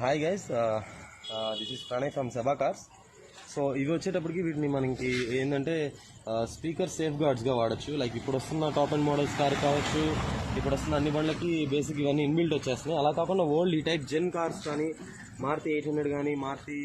Hi guys, this is Pranay from సెబా cars. So ఇవి వచ్చేటప్పటికి వీటిని మనకి ఏంటంటే స్పీకర్ సేఫ్ గార్డ్స్గా వాడచ్చు. లైక్ ఇప్పుడు వస్తున్న టాప్ అండ్ మోడల్స్ కార్ కావచ్చు, ఇప్పుడు వస్తున్న అన్ని బండ్లకి బేసిక్ ఇవన్నీ ఇన్బిల్ట్ వచ్చేస్తున్నాయి. అలా కాకుండా ఓల్డ్ ఈ టైప్ జెన్ కార్స్ కానీ, మారుతి 800 కానీ, మారుతి